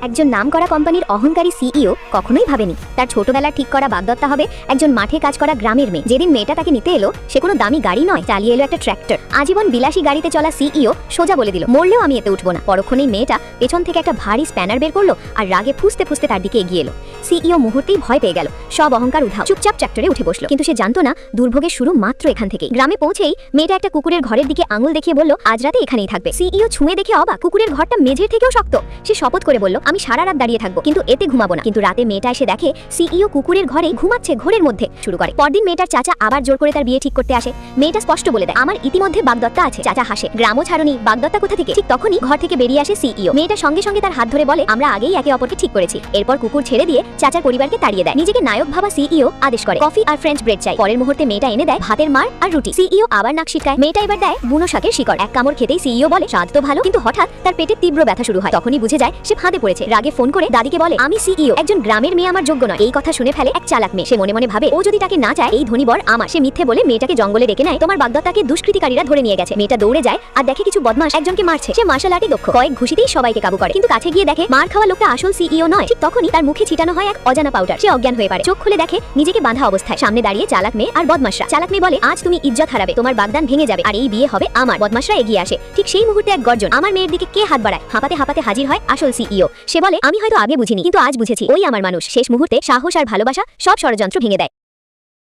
একজন নামকরা কোম্পানির অহংকারী সিইও কখনোই ভাবেনি তার ছোটবেলার ঠিক করা বাগদত্তা হবে একজন মাঠে কাজ করা গ্রামের মেয়ে। যেদিন মেয়েটা তাকে নিতে এলো সে কোনো দামি গাড়ি নয়, চালিয়ে এলো একটা ট্র্যাক্টর। আজীবন বিলাসী গাড়িতে চলা সিইও সোজা বলে দিল মরলেও আমি এতে উঠবো না। পরক্ষণেই মেয়েটা পেছন থেকে একটা ভারী স্প্যানার বের করলো আর রাগে ফুসতে ফুসতে তার দিকে এগিয়ে এলো। সিইও মুহূর্তেই ভয় পেয়ে গেল, সব অহংকার উধাও, চুপচাপ ট্র্যাক্টরে উঠে বসলো। কিন্তু সে জানতো না দুর্ভোগের শুরু মাত্র এখান থেকেই। গ্রামে পৌঁছেই মেয়েটা একটা কুকুরের ঘরের দিকে আঙুল দেখিয়ে বলল আজ রাতে এখানেই থাকবে। সিইও ছুঁয়ে দেখে অবাক, কুকুরের ঘরটা মেঝের থেকেও শক্ত। সে শপথ করে বলল আমি সারা রাত দাঁড়িয়ে থাকবো, কিন্তু এতে ঘুমাবো না। কিন্তু রাতে মেয়েটা এসে দেখে সিইও কুকুরের ঘরে ঘুমাচ্ছে ঘোরের মধ্যে। শুরু করে পরদিন মেয়েটার চাচা আবার জোর করে তার বিয়ে ঠিক করতে আসে। মেয়েটা স্পষ্ট বলে দেয় আমার ইতিমধ্যে বাগদত্তা আছে। চাচা হাসে, গ্রামও ছাড়ুনি, বাগদত্তা কোথা থেকে? ঠিক তখনই ঘর থেকে বেরিয়ে আসে সিইও। মেয়েটা সঙ্গে সঙ্গে তার হাত ধরে বলে আমরা আগেই একে অপরকে ঠিক করেছি। এরপর কুকুর ছেড়ে দিয়ে চাচার পরিবারকে তাড়িয়ে দেয়। নিজেকে নায়ক ভাবা সিইও আদেশ করে কফি আর ফ্রেঞ্চ ব্রেড চাই। পরের মুহূর্তে মেয়েটা এনে দেয় ভাতের মার আর রুটি। সিইও আবার নাক ছিটকায়। মেয়েটা এবার দেয় বুনো শাকের শিকড়। এক কামড় খেতেই সিইও বলে স্বাদ তো ভালো, কিন্তু হঠাৎ তার পেটে তীব্র ব্যথা শুরু হয়। তখনই বুঝে যায় সে ফাঁদে পড়েছে। রাগে ফোন করে দাদিকে বলে আমি সিইও, একজন গ্রামের মেয়ে আমার যোগ্য নয়। এই কথা শুনে ফেলে এক চালাক মেয়ে। সে মনে মনে ভাবে ও যদি তাকে না চায় এই ধনী বর আমার। সে মিথ্যে বলে মেয়েটাকে জঙ্গলে ডেকে নেয়। তোমার বাগদত্তাকে দুষ্কৃতিকারীরা ধরে নিয়ে গেছে। মেয়েটা দৌড়ে যায় আর দেখে কিছু বদমাশ একজনকে মারছে। সে মার্শাল আর্টে দক্ষ, কয়েক ঘুষিতেই সবাইকে কাবু করে। কিন্তু কাছে গিয়ে দেখে মার খাওয়া লোকটা আসল সিইও নয়। ঠিক তখনই তার মুখে ছিটানো হয় এক অজানা পাউডার। সে অজ্ঞান হয়ে পড়ে। চোখ খুলে দেখে নিজেকে বাঁধা অবস্থায়। সামনে দাঁড়িয়ে চালাক মেয়ে আর বদমাশরা। চালাক মেয়ে বলে আজ তুমি ইজ্জত হারাবে, তোমার বাগদান ভেঙে যাবে আর এই বিয়ে হবে আমার। বদমাশরা এগিয়ে আসে। ঠিক সেই মুহূর্তে এক গর্জন, আমার মেয়ের দিকে কে হাত বাড়ায়। হাঁপাতে হাঁপাতে হাজির হয় আসল সিইও। সে বলে আমি হয়তো আগে বুঝিনি, কিন্তু আজ বুঝেছি, ওই আমার মানুষ। শেষ মুহূর্তে সাহস আর ভালোবাসা সব ষড়যন্ত্র ভেঙে দেয়।